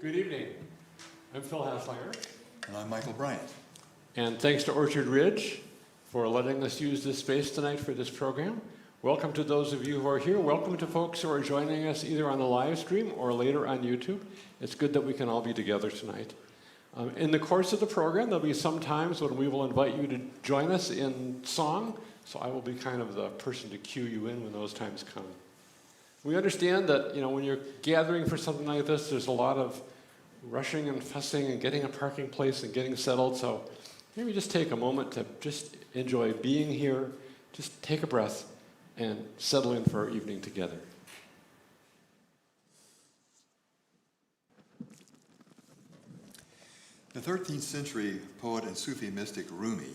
Good evening. I'm Phil Haslinger. And I'm Michael Bryant. And thanks to Orchard Ridge for letting us use this space tonight for this program. Welcome to those of you who are here. Welcome to folks who are joining us either on the live stream or later on YouTube. It's good that we can all be together tonight. In the course of the program, there'll be some times when we will invite you to join us in song, so I will be kind of the person to cue you in when those times come. We understand that, when you're gathering for something like this, there's a lot of rushing and fussing and getting a parking place and getting settled, so maybe just take a moment to just enjoy being here, just take a breath and settle in for our evening together. The 13th century poet and Sufi mystic Rumi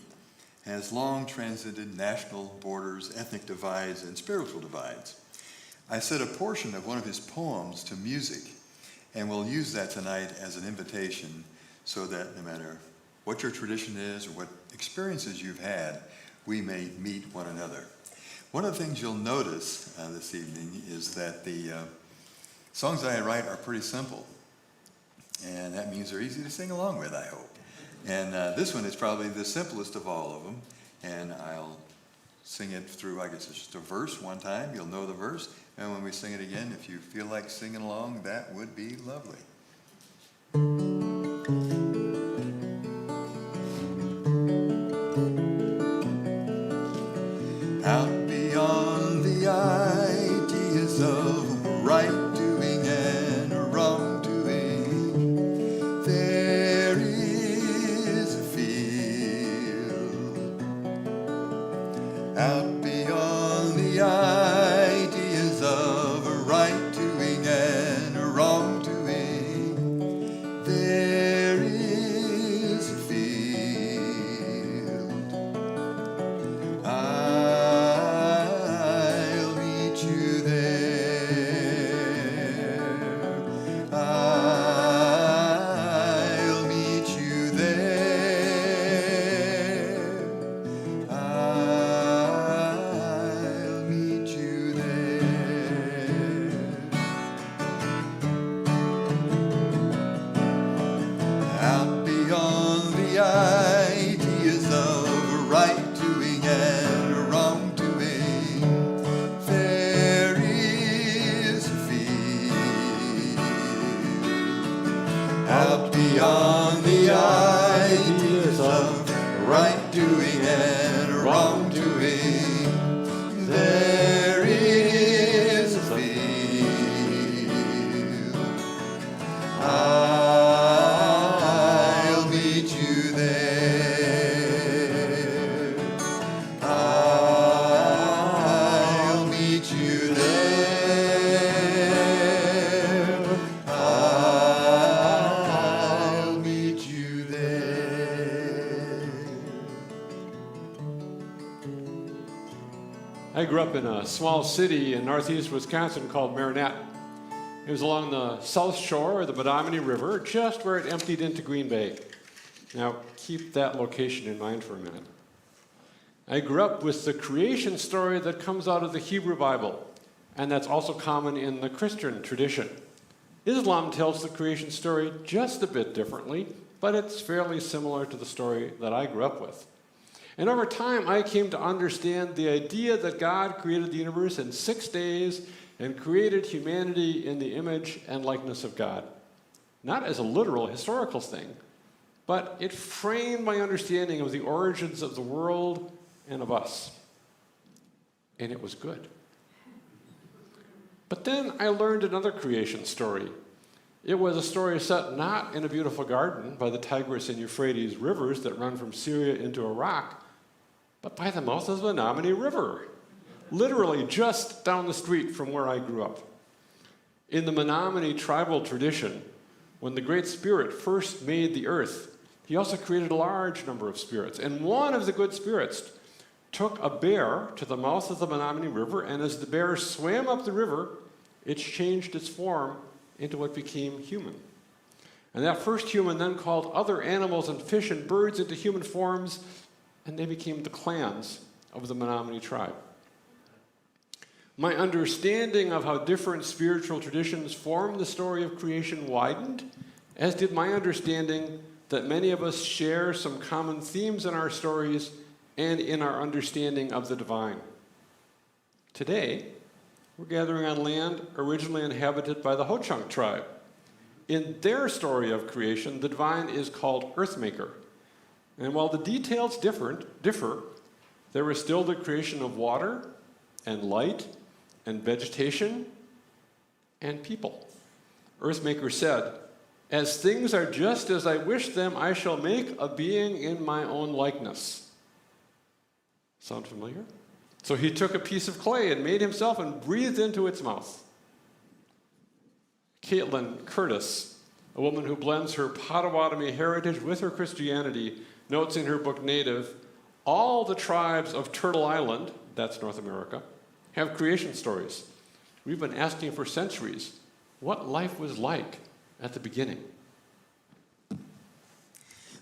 has long transcended national borders, ethnic divides, and spiritual divides. I set a portion of one of his poems to music, and we'll use that tonight as an invitation so that no matter what your tradition is or what experiences you've had, we may meet one another. One of the things you'll notice this evening is that the songs I write are pretty simple, and that means they're easy to sing along with, I hope. And this one is probably the simplest of all of them, and I'll sing it through, I guess it's just a verse one time, you'll know the verse, and when we sing it again, if you feel like singing along, that would be lovely. Out beyond the ideas of right doing and wrongdoing, there is a field. Out beyond the ideas of right doing and wrongdoing, there is a field. I'll meet you there. I'll meet you there. I'll meet you there. Out beyond the ideas of right doing and wrongdoing, there is a field. Out beyond the ideas of right doing and wrongdoing, there is a field. I'll meet you there. I'll meet you there. I'll meet you there. I grew up in a small city in northeast Wisconsin called Marinette. It was along the south shore of the Menominee River, just where it emptied into Green Bay. Now, keep that location in mind for a minute. I grew up with the creation story that comes out of the Hebrew Bible, and that's also common in the Christian tradition. Islam tells the creation story just a bit differently, but it's fairly similar to the story that I grew up with. And over time, I came to understand the idea that God created the universe in 6 days and created humanity in the image and likeness of God. Not as a literal historical thing, but it framed my understanding of the origins of the world and of us. And it was good. But then I learned another creation story. It was a story set not in a beautiful garden by the Tigris and Euphrates rivers that run from Syria into Iraq, but by the mouth of the Menominee River, literally just down the street from where I grew up. In the Menominee tribal tradition, when the Great Spirit first made the earth, he also created a large number of spirits. And one of the good spirits took a bear to the mouth of the Menominee River, and as the bear swam up the river, it changed its form into what became human. And that first human then called other animals and fish and birds into human forms, and they became the clans of the Menominee tribe. My understanding of how different spiritual traditions form the story of creation widened as did my understanding that many of us share some common themes in our stories and in our understanding of the divine. Today, we're gathering on land originally inhabited by the Ho-Chunk tribe. In their story of creation, the divine is called Earthmaker. And while the details differ, there is still the creation of water and light and vegetation and people. Earthmaker said, "As things are just as I wish them, I shall make a being in my own likeness." Sound familiar? So he took a piece of clay and made himself and breathed into its mouth. Caitlin Curtis, a woman who blends her Potawatomi heritage with her Christianity, notes in her book Native, all the tribes of Turtle Island, that's North America, have creation stories. We've been asking for centuries what life was like at the beginning.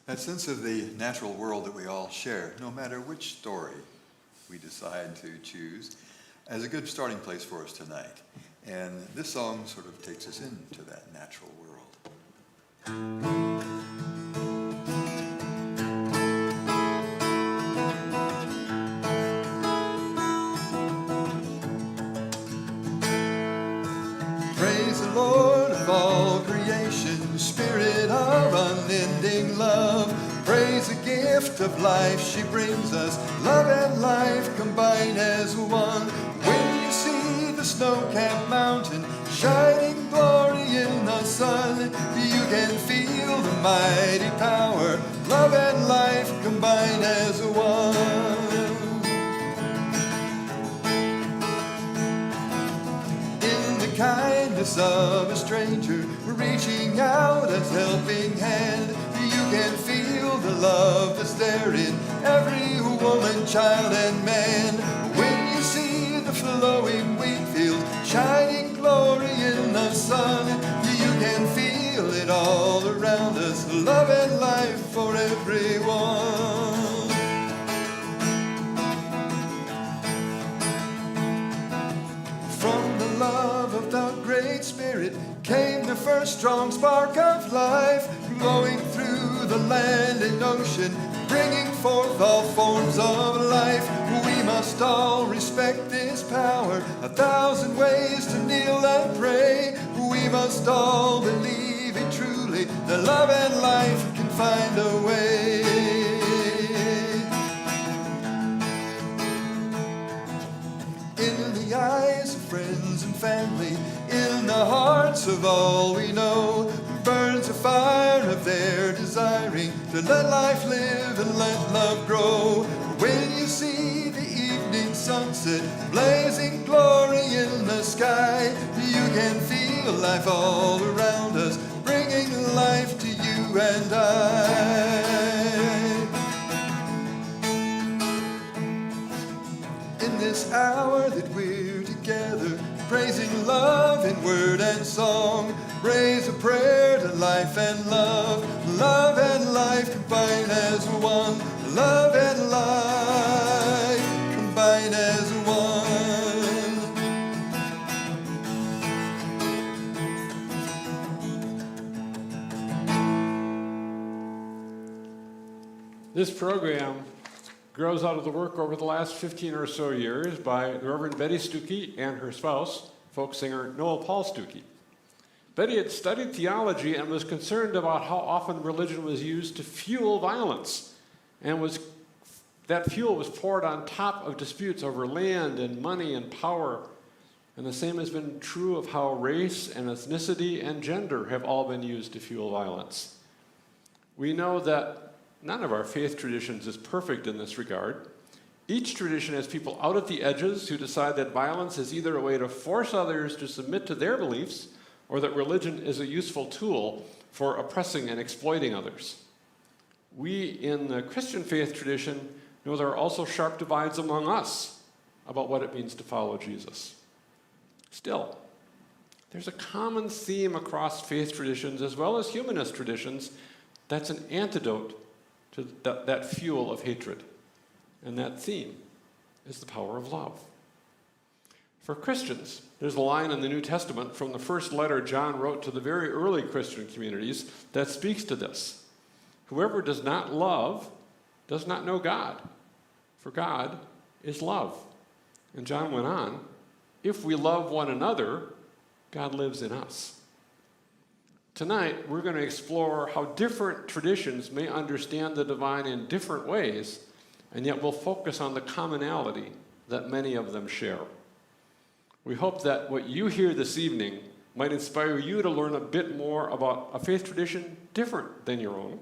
That sense of the natural world that we all share, no matter which story we decide to choose, as a good starting place for us tonight. And this song sort of takes us into that natural world. Praise the Lord of all creation, Spirit of unending love. Praise the gift of life she brings us, love and life combined as one. When you see the snow-capped mountain shining glory in the sun, you can feel the mighty power, love and life combined as one. Kindness of a stranger reaching out a helping hand, you can feel the love that's there in every woman, child, and man. When you see the flowing wheat field shining glory in the sun, you can feel it all around us, love and life for everyone. From the love of the Great Spirit came the first strong spark of life, glowing through the land and ocean, bringing forth all forms of life. We must all respect this power, 1,000 ways to kneel and pray. We must all believe it truly, that love and life can find a way. In the eyes of friends and family, in the hearts of all we know, burns a fire of their desiring to let life live and let love grow. When you see the evening sunset blazing glory in the sky, you can feel life all around us, bringing life to you and I. In this hour that we're together, praising love in word and song, raise a prayer to life and love, love and life combined as one, love and life combined as one. This program grows out of the work over the last 15 or so years by the Reverend Betty Stuckey and her spouse, folk singer Noel Paul Stuckey. Betty had studied theology and was concerned about how often religion was used to fuel violence, and that fuel was poured on top of disputes over land and money and power. And the same has been true of how race and ethnicity and gender have all been used to fuel violence. We know that none of our faith traditions is perfect in this regard. Each tradition has people out at the edges who decide that violence is either a way to force others to submit to their beliefs, or that religion is a useful tool for oppressing and exploiting others. We in the Christian faith tradition know there are also sharp divides among us about what it means to follow Jesus. Still, there's a common theme across faith traditions as well as humanist traditions that's an antidote to that fuel of hatred. And that theme is the power of love. For Christians, there's a line in the New Testament from the first letter John wrote to the very early Christian communities that speaks to this. Whoever does not love does not know God, for God is love. And John went on, if we love one another, God lives in us. Tonight, we're going to explore how different traditions may understand the divine in different ways, and yet we'll focus on the commonality that many of them share. We hope that what you hear this evening might inspire you to learn a bit more about a faith tradition different than your own,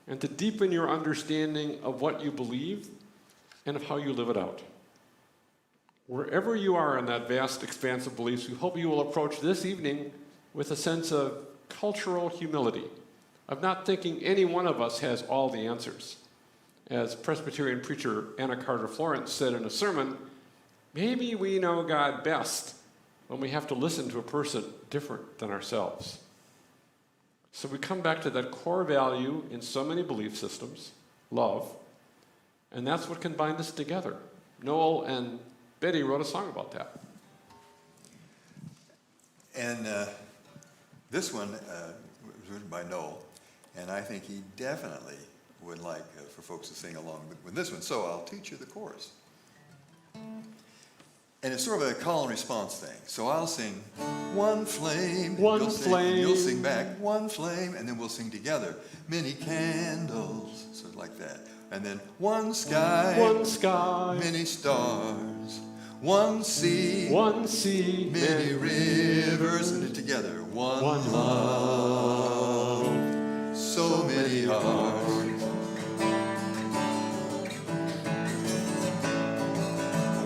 and to deepen your understanding of what you believe and of how you live it out. Wherever you are in that vast expanse of beliefs, we hope you will approach this evening with a sense of cultural humility, of not thinking any one of us has all the answers. As Presbyterian preacher Anna Carter Florence said in a sermon, maybe we know God best when we have to listen to a person different than ourselves. So we come back to that core value in so many belief systems, love, and that's what can bind us together. Noel and Betty wrote a song about that. And this one was written by Noel, and I think he definitely would like for folks to sing along with this one, so I'll teach you the chorus. And it's sort of a call and response thing. So I'll sing one flame, One flame. You'll sing back one flame, and then we'll sing together. Many candles, sort of like that. And then one sky, many stars, one sea, many rivers, and then together one love, so many hearts.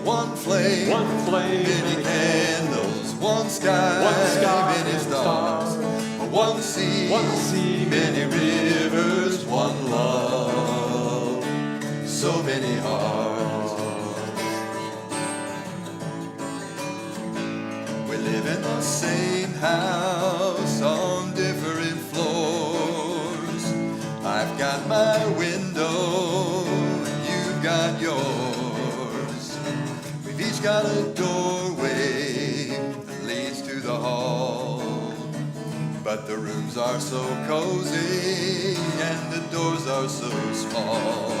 One flame, many candles, one sky, many stars, one sea, many rivers, one love, so many hearts. We live in the same house on different floors. I've got my window, and you've got yours. Each got a doorway that leads to the hall, but the rooms are so cozy and the doors are so small.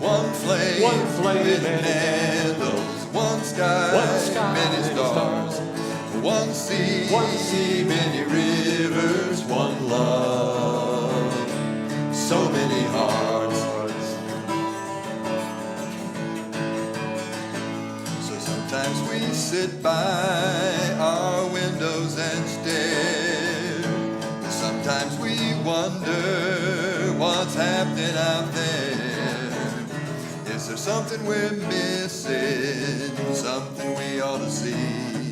One flame, many candles, one sky, many stars, one sea, many rivers, one love, so many hearts. Sometimes we sit by our windows and stare. Sometimes we wonder what's happening out there. Is there something we're missing? Something we ought to see?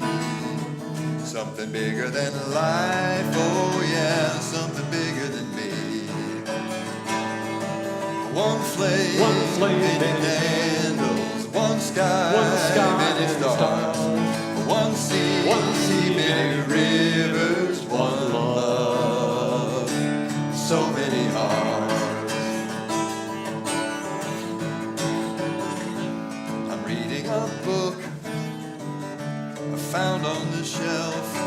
Something bigger than life, oh yeah, something bigger than me. One flame, many candles, one sky, many stars, one sea, many rivers, one love, so many hearts. I'm reading a book I found on the shelf.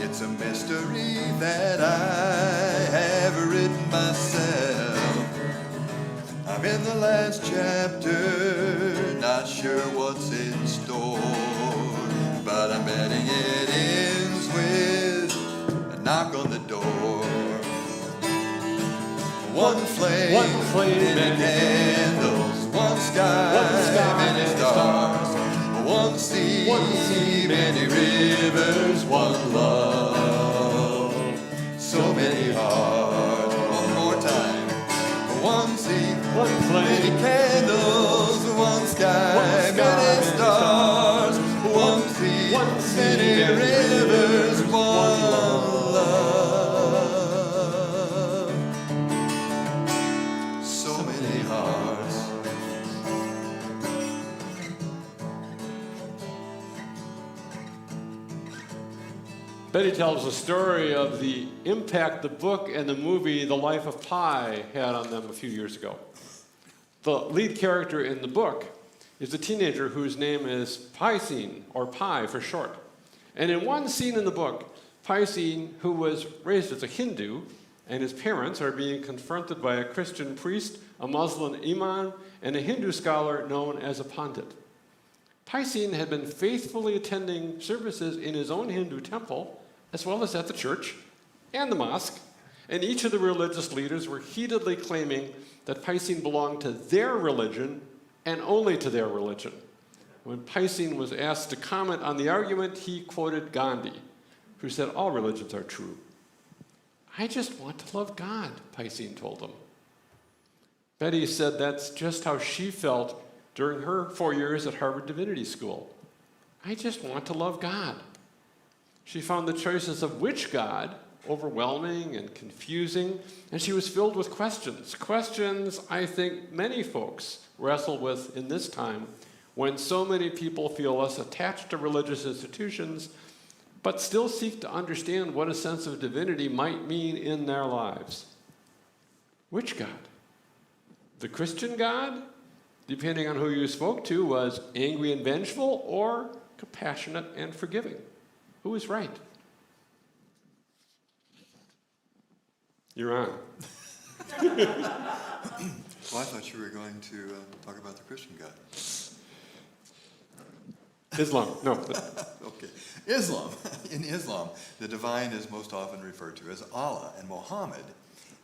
It's a mystery that I have written myself. I'm in the last chapter, not sure what's in store, but I'm betting it ends with a knock on the door. One flame, many candles, one sky, many stars, one sea, many rivers, one love, so many hearts. One more time. One sea, many candles, one sky, many stars, one sea, many rivers, one love, so many hearts. Betty tells a story of the impact the book and the movie The Life of Pi had on them a few years ago. The lead character in the book is a teenager whose name is Piscine, or Pi for short. And in one scene in the book, Piscine, who was raised as a Hindu, and his parents are being confronted by a Christian priest, a Muslim imam, and a Hindu scholar known as a Pandit. Piscine had been faithfully attending services in his own Hindu temple, as well as at the church and the mosque, and each of the religious leaders were heatedly claiming that Piscine belonged to their religion and only to their religion. When Piscine was asked to comment on the argument, he quoted Gandhi, who said, "All religions are true." "I just want to love God," Piscine told him. Betty said that's just how she felt during her 4 years at Harvard Divinity School. "I just want to love God." She found the choices of which God overwhelming and confusing, and she was filled with questions. Questions I think many folks wrestle with in this time when so many people feel less attached to religious institutions, but still seek to understand what a sense of divinity might mean in their lives. Which God? The Christian God, depending on who you spoke to, was angry and vengeful or compassionate and forgiving? Who is right? You're on. Well, I thought you were going to talk about the Christian God. Islam, no. Okay. Islam. In Islam, the divine is most often referred to as Allah, and Muhammad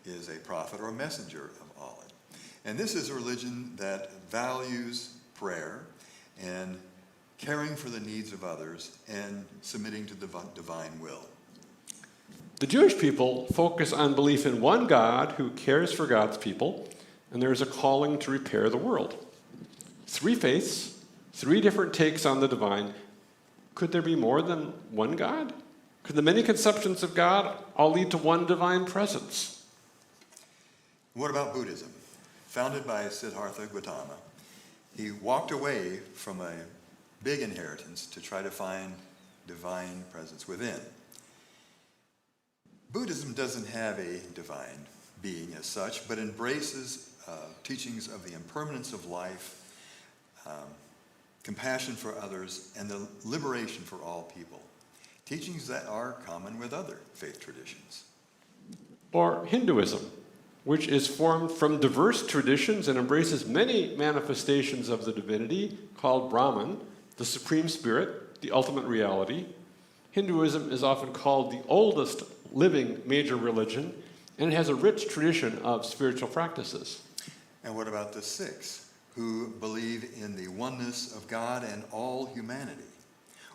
is a prophet or messenger of Allah. And this is a religion that values prayer and caring for the needs of others and submitting to the divine will. The Jewish people focus on belief in one God who cares for God's people, and there is a calling to repair the world. 3 faiths, 3 different takes on the divine. Could there be more than one God? Could the many conceptions of God all lead to one divine presence? What about Buddhism? Founded by Siddhartha Gautama, he walked away from a big inheritance to try to find divine presence within. Buddhism doesn't have a divine being as such, but embraces teachings of the impermanence of life, compassion for others, and the liberation for all people. Teachings that are common with other faith traditions. Or Hinduism, which is formed from diverse traditions and embraces many manifestations of the divinity, called Brahman, the supreme spirit, the ultimate reality. Hinduism is often called the oldest living major religion, and it has a rich tradition of spiritual practices. And what about the Sikhs, who believe in the oneness of God and all humanity?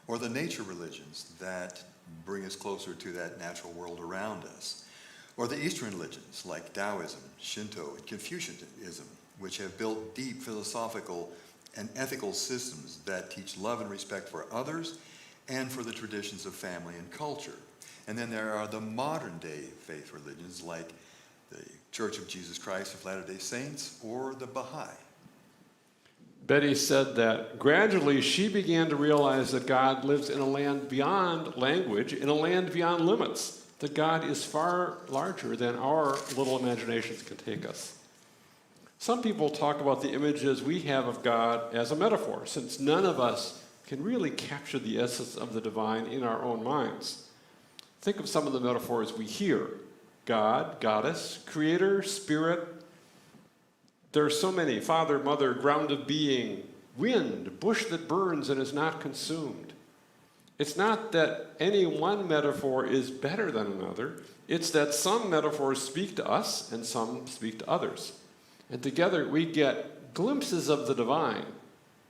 Or the nature religions that bring us closer to that natural world around us? Or the Eastern religions like Taoism, Shinto, and Confucianism, which have built deep philosophical and ethical systems that teach love and respect for others and for the traditions of family and culture. And then there are the modern-day faith religions like the Church of Jesus Christ of Latter-day Saints or the Baha'i. Betty said that gradually she began to realize that God lives in a land beyond language, in a land beyond limits, that God is far larger than our little imaginations can take us. Some people talk about the images we have of God as a metaphor, since none of us can really capture the essence of the divine in our own minds. Think of some of the metaphors we hear: God, goddess, creator, spirit. There are so many: father, mother, ground of being, wind, bush that burns and is not consumed. It's not that any one metaphor is better than another. It's that some metaphors speak to us and some speak to others. And together we get glimpses of the divine,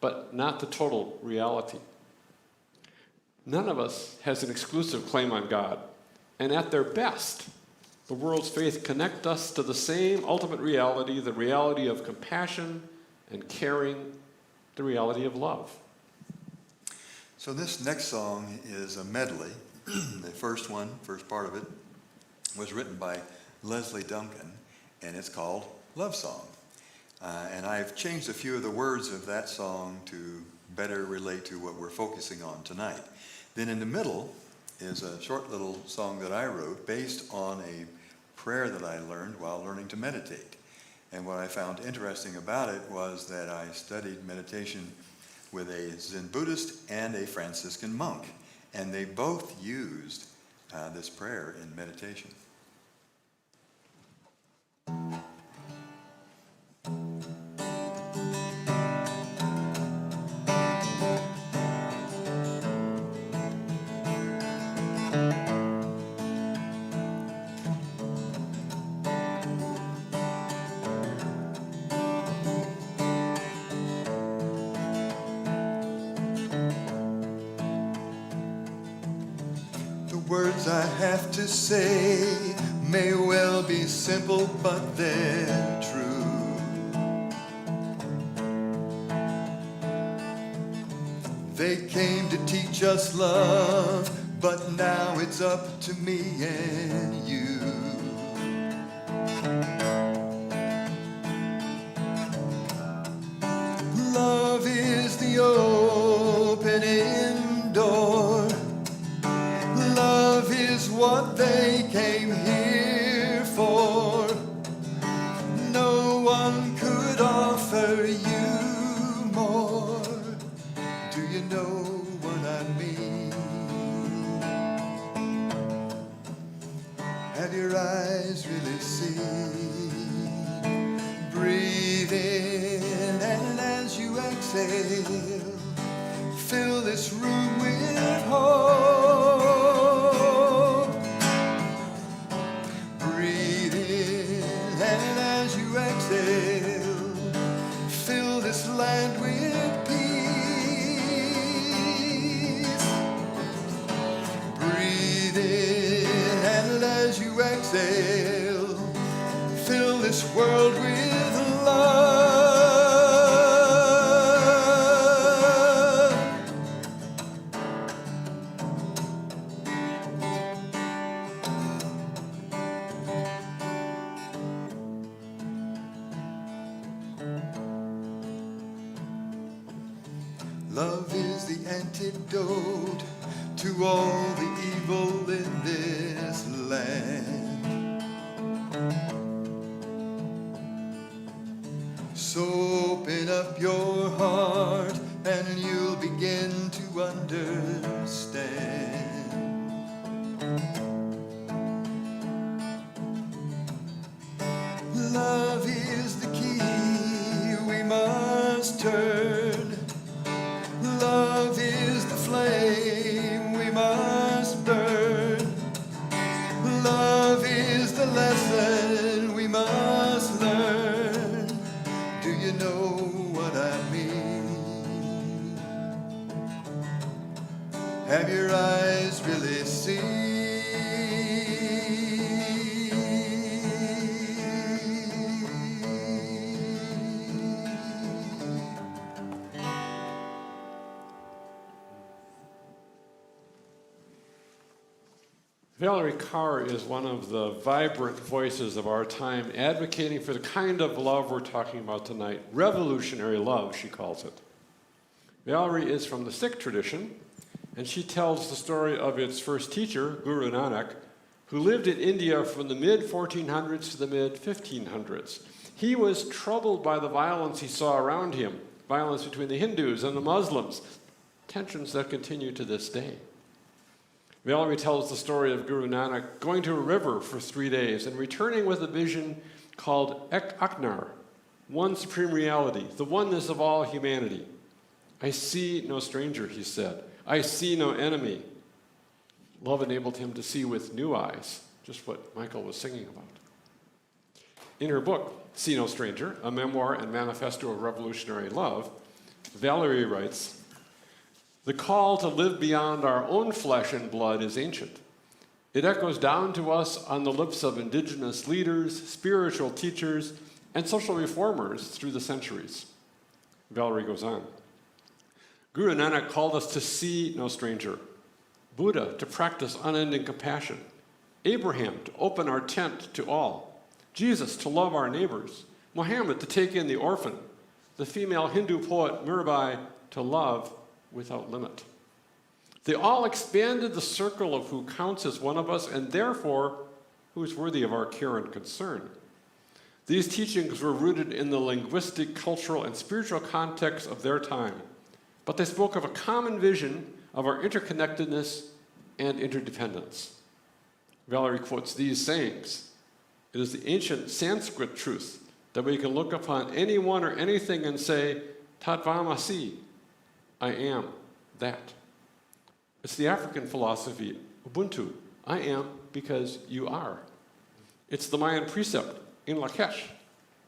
but not the total reality. None of us has an exclusive claim on God. And at their best, the world's faith connect us to the same ultimate reality, the reality of compassion and caring, the reality of love. So this next song is a medley. The first part of it, was written by Leslie Duncan, and it's called Love Song. And I've changed a few of the words of that song to better relate to what we're focusing on tonight. Then in the middle is a short little song that I wrote based on a prayer that I learned while learning to meditate. And what I found interesting about it was that I studied meditation with a Zen Buddhist and a Franciscan monk, and they both used this prayer in meditation. Words I have to say may well be simple, but they're true. They came to teach us love, but now it's up to me and you. Love is the opening door. Love is what they came here for. No one could offer you more. Do you know what I mean? Have your eyes really seen? Breathe in, and as you exhale, fill this room with hope. Breathe in, and as you exhale, fill this land with peace. Breathe in, and as you exhale, fill this world with love. Love is the antidote to all the evil in this land. So open up your heart and you'll begin to understand. Love is the key we must turn. Love is the flame we must burn. Love is the lesson we must learn. Do you know what I mean? Have your eyes really seen? Valerie Carr is one of the vibrant voices of our time, advocating for the kind of love we're talking about tonight. Revolutionary love, she calls it. Valerie is from the Sikh tradition, and she tells the story of its first teacher, Guru Nanak, who lived in India from the mid-1400s to the mid-1500s. He was troubled by the violence he saw around him, violence between the Hindus and the Muslims, tensions that continue to this day. Valerie tells the story of Guru Nanak going to a river for 3 days and returning with a vision called Ek Aknar, one supreme reality, the oneness of all humanity. I see no stranger, he said. I see no enemy. Love enabled him to see with new eyes, just what Michael was singing about. In her book, See No Stranger, a memoir and manifesto of revolutionary love, Valerie writes, "The call to live beyond our own flesh and blood is ancient. It echoes down to us on the lips of indigenous leaders, spiritual teachers, and social reformers through the centuries." Valerie goes on. Guru Nanak called us to see no stranger, Buddha to practice unending compassion, Abraham to open our tent to all, Jesus to love our neighbors, Muhammad to take in the orphan, the female Hindu poet Mirabai to love without limit. They all expanded the circle of who counts as one of us and therefore who is worthy of our care and concern. These teachings were rooted in the linguistic, cultural, and spiritual context of their time, but they spoke of a common vision of our interconnectedness and interdependence. Valerie quotes these sayings. It is the ancient Sanskrit truth that we can look upon anyone or anything and say, Tatvamasi, I am that. It's the African philosophy, Ubuntu, I am because you are. It's the Mayan precept, in Lakesh,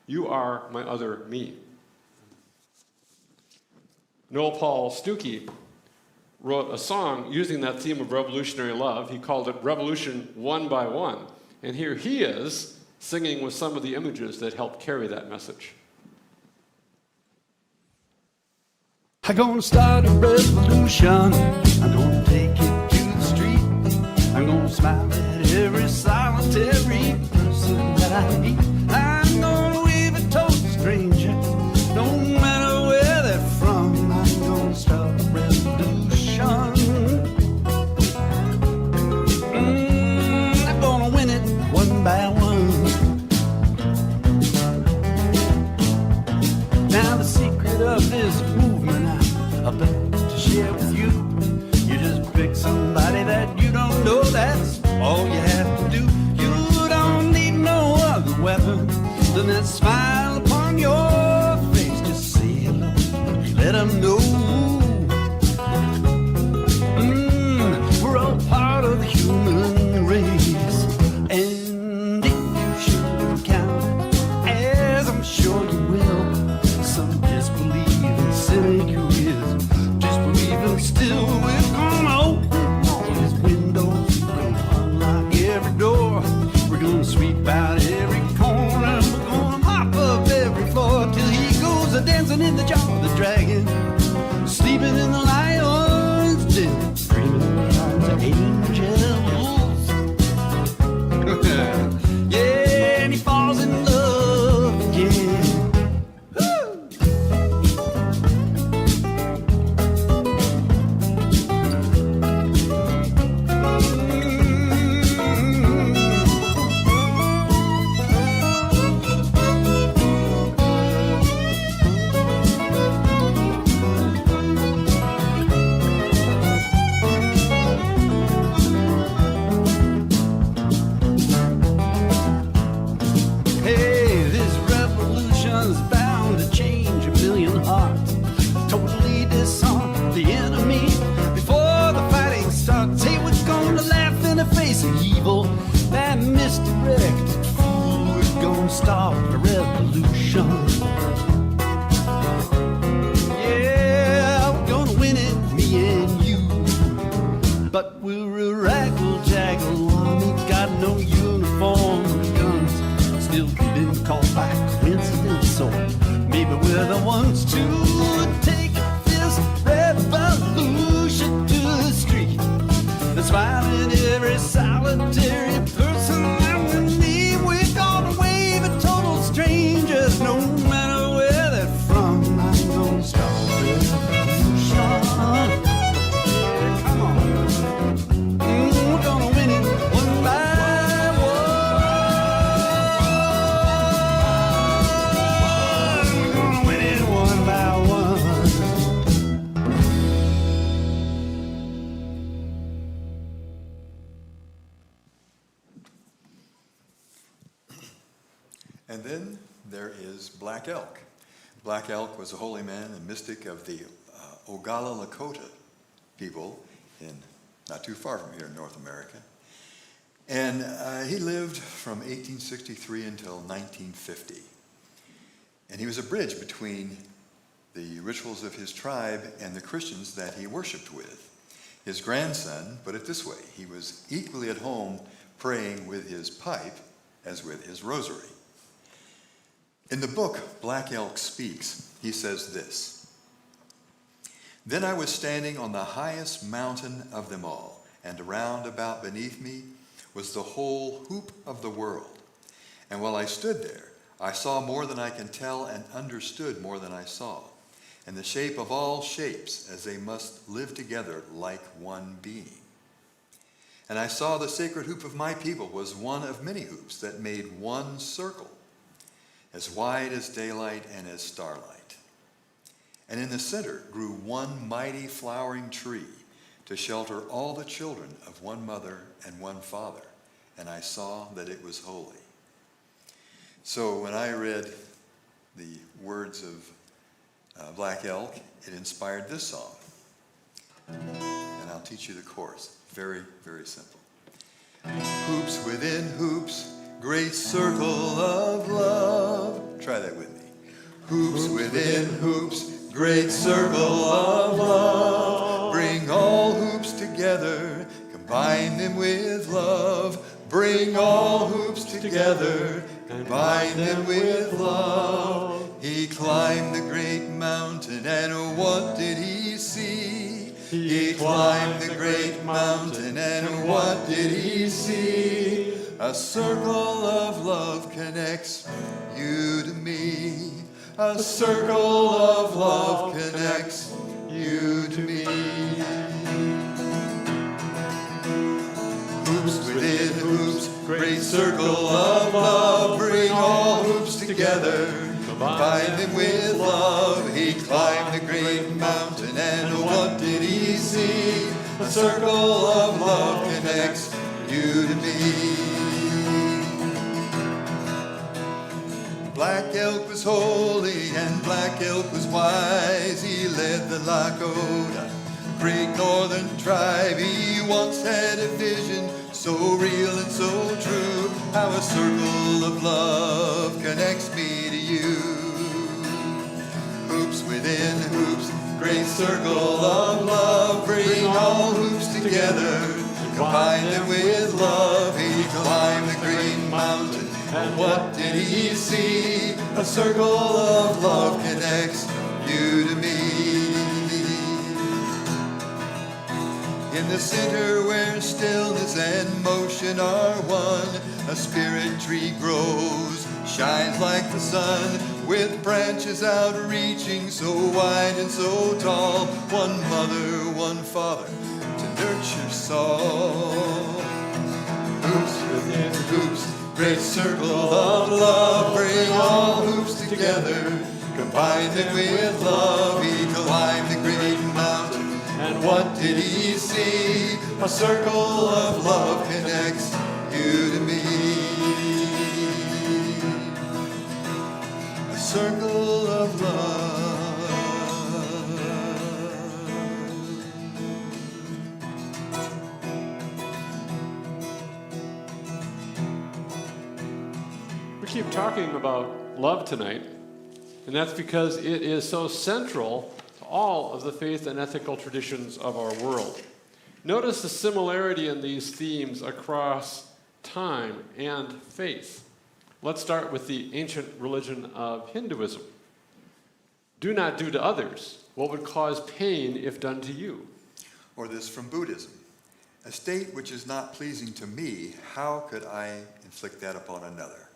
you are my other me. Noel Paul Stuckey wrote a song using that theme of revolutionary love. He called it Revolution One by One. And here he is singing with some of the images that help carry that message. I'm gonna start a revolution. I'm gonna take it to the street. I'm gonna smile at every solitary person that I meet. I'm gonna wave a toast stranger, no matter where they're from. I'm gonna start a revolution. I'm gonna win it one by one. Now the secret of this movement I'm about to share with you. You just pick somebody that you don't know, that's all you have to do. You don't need no other weapon than that smile upon your face. Just say hello, let them know. We're all part of the human race, and if you should count, as I'm sure you will, some disbelieve in cynicism, disbelieve in still we're gonna open all these windows, we're gonna unlock every door, we're gonna sweep out every corner, we're gonna mop up every floor till he goes a dancing in the jaw of the dragon, sleeping in the lion's den, dreaming in the arms of angels. Yeah, and he falls in love again. Hey, this revolution's bound to change a million hearts. Totally disarm the enemy before the fighting starts. Hey, we're gonna laugh in the face of evil. That misdirected fool, we're gonna start a revolution. Yeah, we're gonna win it, me and you. But we're a raggle-jaggle army, got no uniform or guns. Still been caught by coincidence, so maybe we're the ones to take this revolution to the street. And smile at every solitary person that we meet. We're gonna wave at total strangers, no matter where they're from. I'm gonna start a revolution. Yeah, come on. We're gonna win it one by one. We're gonna win it one by one. And then there is Black Elk. Black Elk was a holy man and mystic of the Oglala Lakota people in not too far from here in North America. And he lived from 1863 until 1950. And he was a bridge between the rituals of his tribe and the Christians that he worshiped with. His grandson put it this way: he was equally at home praying with his pipe as with his rosary. In the book, Black Elk Speaks, he says this: "Then I was standing on the highest mountain of them all, and around about beneath me was the whole hoop of the world. And while I stood there, I saw more than I can tell and understood more than I saw, and the shape of all shapes as they must live together like one being. And I saw the sacred hoop of my people was one of many hoops that made one circle. as wide as daylight and as starlight. And in the center grew one mighty flowering tree to shelter all the children of one mother and one father, and I saw that it was holy. So when I read the words of Black Elk, it inspired this song. And I'll teach you the chorus. Very, very simple. Hoops within hoops, great circle of love. Try that with me. Hoops within hoops, great circle of love. Bring all hoops together, combine them with love. Bring all hoops together, combine them with love. He climbed the great mountain, and what did he see? He climbed the great mountain, and what did he see? A circle of love connects you to me. A circle of love connects you to me. Hoops within hoops, great circle of love. Bring all hoops together, combine them with love. He climbed the great mountain, and what did he see? A circle of love connects you to me. Black Elk was holy and Black Elk was wise. He led the Lakota Creek Northern tribe. He once had a vision so real and so true, how a circle of love connects me to you. Hoops within hoops, great circle of love. Bring all hoops together, combine them with love. He climbed the great mountain, and what did he see? A circle of love connects you to me. In the center where stillness and motion are one, a spirit tree grows, shines like the sun, with branches outreaching so wide and so tall. One mother, one father to nurture Saul. Hoops within hoops, great circle of love. Bring all hoops together, combine them with love. He climbed the great mountain, and what did he see? A circle of love connects you to me. A circle of love. We keep talking about love tonight, and that's because it is so central to all of the faith and ethical traditions of our world. Notice the similarity in these themes across time and faith. Let's start with the ancient religion of Hinduism. Do not do to others what would cause pain if done to you. Or this from Buddhism. A state which is not pleasing to me, how could I inflict that upon another?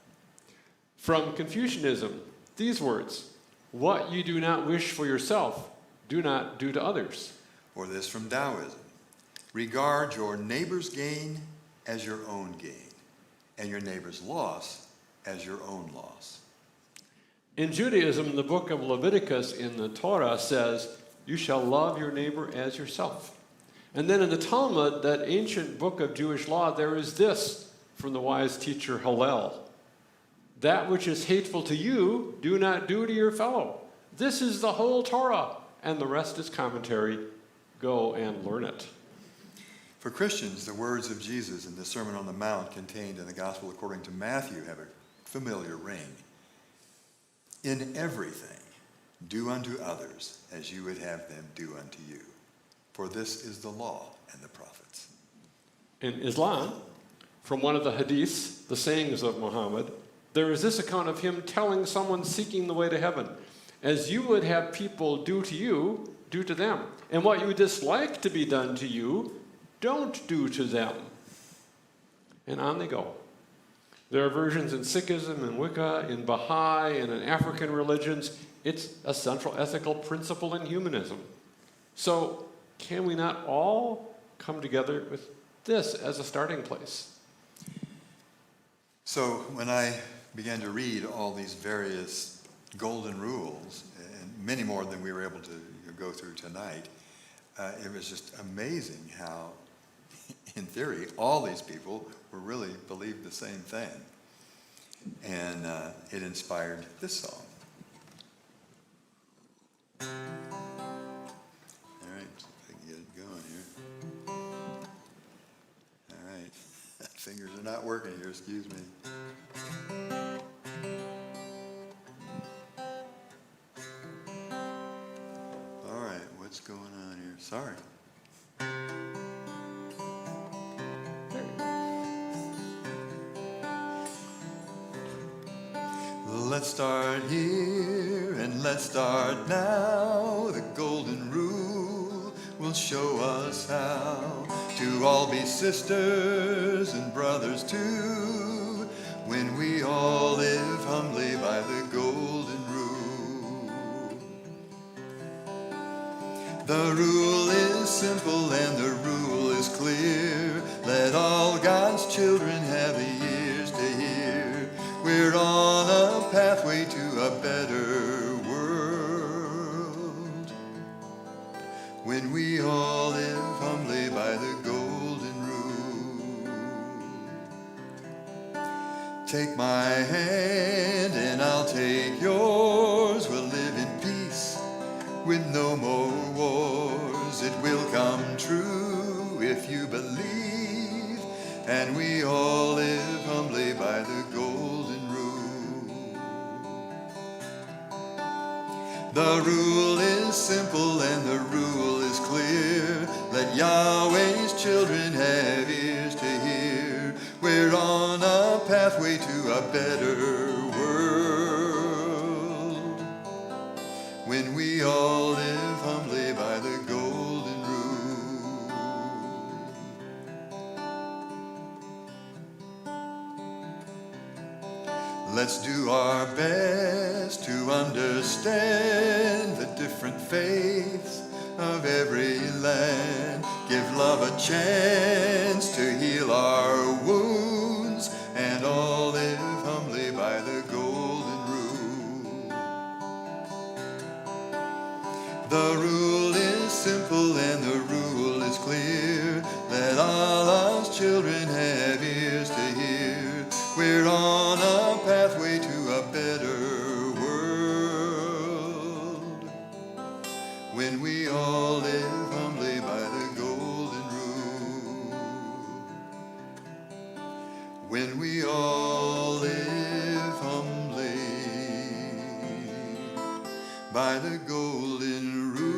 From Confucianism, these words: what you do not wish for yourself, do not do to others. Or this from Taoism. Regard your neighbor's gain as your own gain, and your neighbor's loss as your own loss. In Judaism, the book of Leviticus in the Torah says, you shall love your neighbor as yourself. And then in the Talmud, that ancient book of Jewish law, there is this from the wise teacher Hillel: that which is hateful to you, do not do to your fellow. This is the whole Torah, and the rest is commentary. Go and learn it. For Christians, the words of Jesus in the Sermon on the Mount contained in the Gospel according to Matthew have a familiar ring. In everything, do unto others as you would have them do unto you. For this is the law and the prophets. In Islam, from one of the hadiths, the sayings of Muhammad, there is this account of him telling someone seeking the way to heaven, as you would have people do to you, do to them. And what you dislike to be done to you, don't do to them. And on they go. There are versions in Sikhism and Wicca, in Baha'i, and in African religions. It's a central ethical principle in humanism. So can we not all come together with this as a starting place? So when I began to read all these various golden rules, and many more than we were able to go through tonight, it was just amazing how, in theory, all these people were really believed the same thing. And it inspired this song. All right, see if I can get it going here. All right, fingers are not working here, excuse me. All right, what's going on here? Sorry. Let's start here and let's start now. The golden rule will show us how to all be sisters and brothers too, when we all live humbly by the golden rule. The rule is simple and the rule is clear. Let all God's children have the ears to hear. We're on a pathway to a better world, when we all live humbly by the golden rule. Take my hand and I'll take yours. We'll live in peace with no more wars. It will come true if you believe, and we all live humbly by the golden rule. The rule is simple and the rule is clear. Let Yahweh's children have ears to hear. We're on a pathway to a better world, when we all live humbly by the golden rule. Let's do our best to understand the different faiths of every land. Give love a chance to heal our wounds, and all live humbly by the golden rule. The rule is simple and the rule is clear. Let Allah's children have ears to hear. We're on a pathway to a better world, when we all live humbly by the golden rule. When we all live humbly by the golden rule.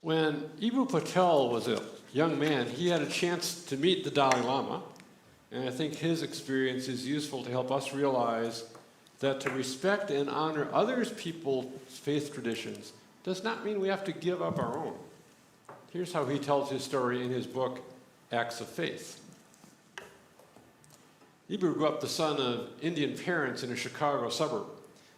When Ibu Patel was a young man, he had a chance to meet the Dalai Lama, and I think his experience is useful to help us realize that to respect and honor others' people's faith traditions does not mean we have to give up our own. Here's how he tells his story in his book, Acts of Faith. Ibu grew up the son of Indian parents in a Chicago suburb.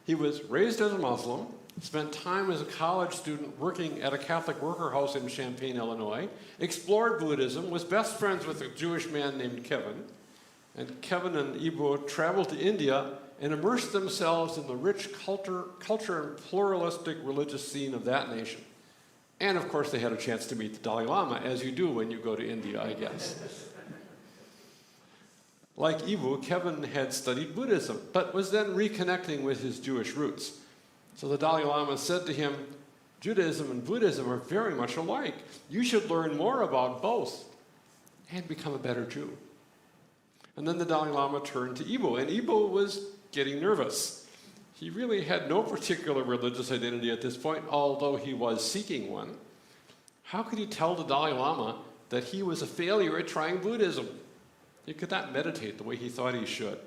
He was raised as a Muslim, spent time as a college student working at a Catholic worker house in Champaign, Illinois, explored Buddhism, was best friends with a Jewish man named Kevin, and Kevin and Ibu traveled to India and immersed themselves in the rich culture and pluralistic religious scene of that nation. And of course, they had a chance to meet the Dalai Lama, as you do when you go to India, I guess. Like Ibu, Kevin had studied Buddhism, but was then reconnecting with his Jewish roots. So the Dalai Lama said to him, Judaism and Buddhism are very much alike. You should learn more about both and become a better Jew. And then the Dalai Lama turned to Ibu, and Ibu was getting nervous. He really had no particular religious identity at this point, although he was seeking one. How could he tell the Dalai Lama that he was a failure at trying Buddhism? He could not meditate the way he thought he should.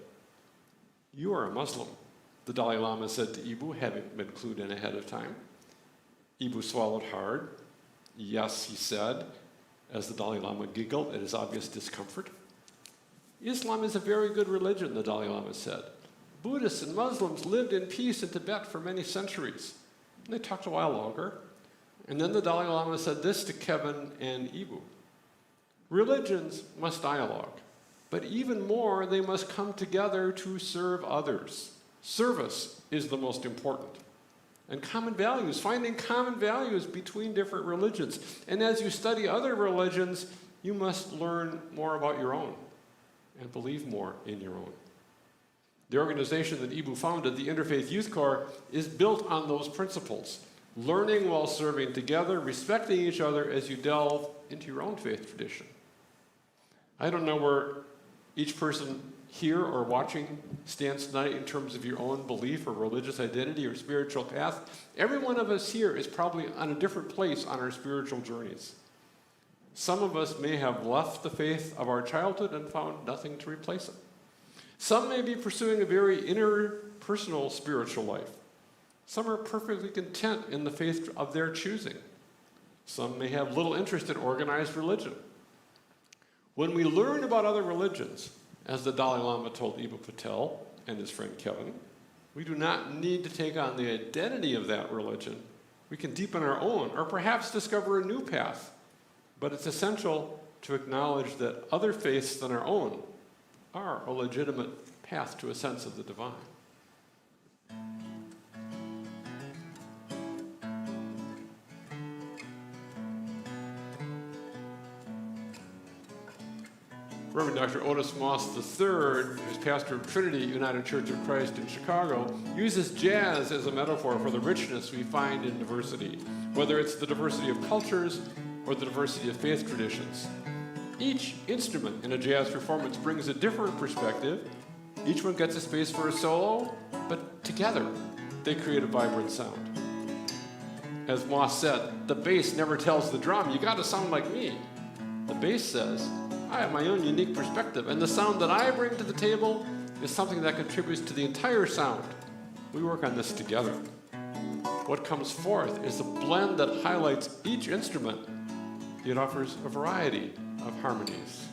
You are a Muslim, the Dalai Lama said to Ibu, having been clued in ahead of time. Ibu swallowed hard. Yes, he said, as the Dalai Lama giggled at his obvious discomfort. Islam is a very good religion, the Dalai Lama said. Buddhists and Muslims lived in peace in Tibet for many centuries. And they talked a while longer. And then the Dalai Lama said this to Kevin and Ibu. Religions must dialogue, but even more, they must come together to serve others. Service is the most important. And common values, finding common values between different religions. And as you study other religions, you must learn more about your own and believe more in your own. The organization that Ibu founded, the Interfaith Youth Corps, is built on those principles. Learning while serving together, respecting each other as you delve into your own faith tradition. I don't know where each person here or watching stands tonight in terms of your own belief or religious identity or spiritual path. Every one of us here is probably on a different place on our spiritual journeys. Some of us may have left the faith of our childhood and found nothing to replace it. Some may be pursuing a very interpersonal spiritual life. Some are perfectly content in the faith of their choosing. Some may have little interest in organized religion. When we learn about other religions, as the Dalai Lama told Ibu Patel and his friend Kevin, we do not need to take on the identity of that religion. We can deepen our own, or perhaps discover a new path. But it's essential to acknowledge that other faiths than our own are a legitimate path to a sense of the divine. Reverend Dr. Otis Moss III, who's pastor of Trinity United Church of Christ in Chicago, uses jazz as a metaphor for the richness we find in diversity, whether it's the diversity of cultures or the diversity of faith traditions. Each instrument in a jazz performance brings a different perspective. Each one gets a space for a solo, but together they create a vibrant sound. As Moss said, the bass never tells the drum, you gotta sound like me. The bass says, I have my own unique perspective, and the sound that I bring to the table is something that contributes to the entire sound. We work on this together. What comes forth is a blend that highlights each instrument. It offers a variety of harmonies.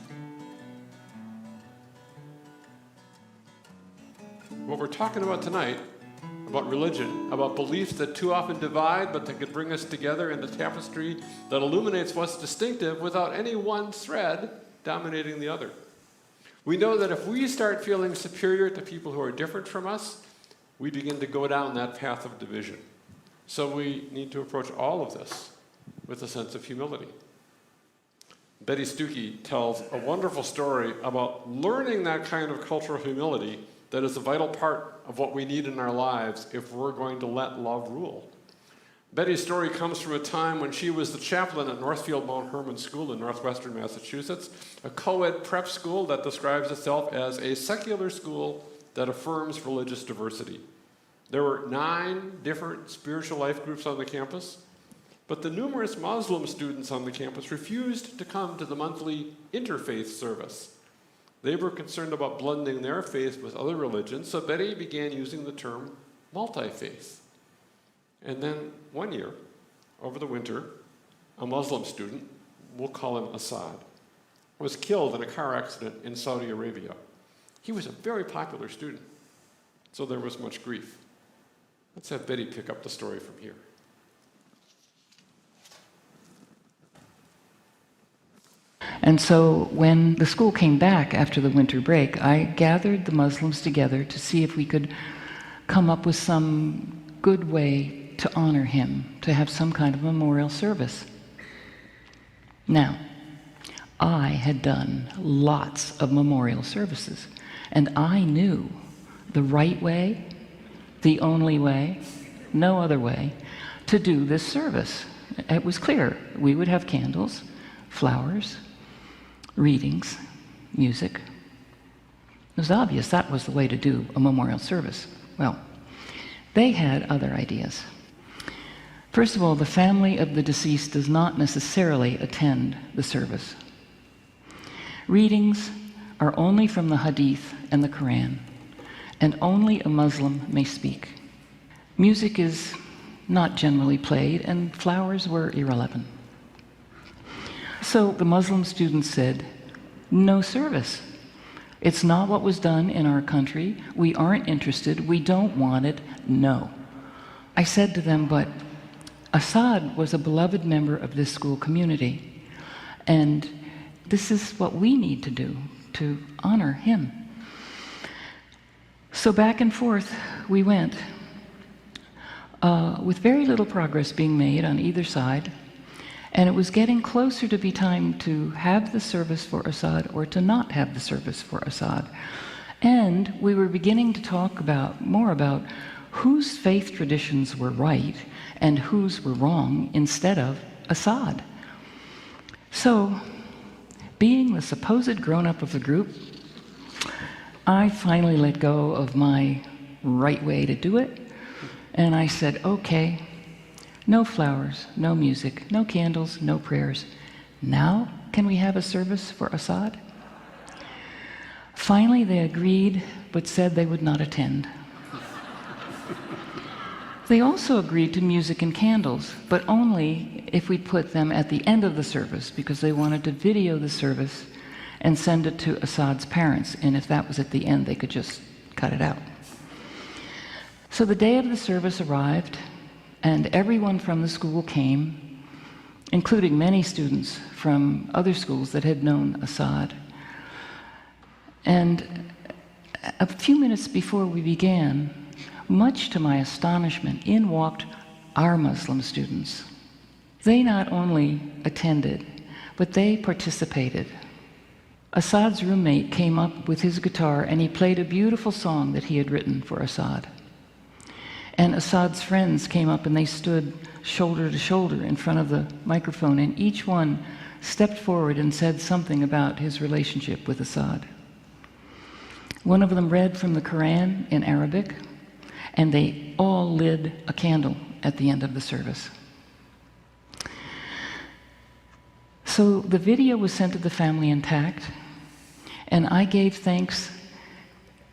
What we're talking about tonight, about religion, about beliefs that too often divide, but that could bring us together in the tapestry that illuminates what's distinctive without any one thread dominating the other. We know that if we start feeling superior to people who are different from us, we begin to go down that path of division. So we need to approach all of this with a sense of humility. Betty Stuckey tells a wonderful story about learning that kind of cultural humility that is a vital part of what we need in our lives if we're going to let love rule. Betty's story comes from a time when she was the chaplain at Northfield Mount Hermon School in northwestern Massachusetts, a co-ed prep school that describes itself as a secular school that affirms religious diversity. There were 9 different spiritual life groups on the campus, but the numerous Muslim students on the campus refused to come to the monthly interfaith service. They were concerned about blending their faith with other religions, so Betty began using the term multi-faith. And then one year, over the winter, a Muslim student, we'll call him Assad, was killed in a car accident in Saudi Arabia. He was a very popular student, so there was much grief. Let's have Betty pick up the story from here. And so when the school came back after the winter break, I gathered the Muslims together to see if we could come up with some good way to honor him, to have some kind of memorial service. Now, I had done lots of memorial services, and I knew the right way, the only way, no other way, to do this service. It was clear. We would have candles, flowers, readings, music. It was obvious that was the way to do a memorial service. Well, they had other ideas. First of all, the family of the deceased does not necessarily attend the service. Readings are only from the Hadith and the Quran, and only a Muslim may speak. Music is not generally played, and flowers were irrelevant. So the Muslim students said, no service. It's not what was done in our country. We aren't interested. We don't want it. No. I said to them, but Assad was a beloved member of this school community, and this is what we need to do to honor him. So back and forth we went, with very little progress being made on either side, and it was getting closer to be time to have the service for Assad or to not have the service for Assad. And we were beginning to talk more about whose faith traditions were right and whose were wrong instead of Assad. So, being the supposed grown-up of the group, I finally let go of my right way to do it, and I said, okay, no flowers, no music, no candles, no prayers. Now, can we have a service for Assad? Finally, they agreed, but said they would not attend. They also agreed to music and candles, but only if we put them at the end of the service, because they wanted to video the service and send it to Assad's parents, and if that was at the end, they could just cut it out. So the day of the service arrived, and everyone from the school came, including many students from other schools that had known Assad. And a few minutes before we began, much to my astonishment, in walked our Muslim students. They not only attended, but they participated. Assad's roommate came up with his guitar and he played a beautiful song that he had written for Assad. And Assad's friends came up and they stood shoulder to shoulder in front of the microphone, and each one stepped forward and said something about his relationship with Assad. One of them read from the Quran in Arabic, and they all lit a candle at the end of the service. So the video was sent to the family intact, and I gave thanks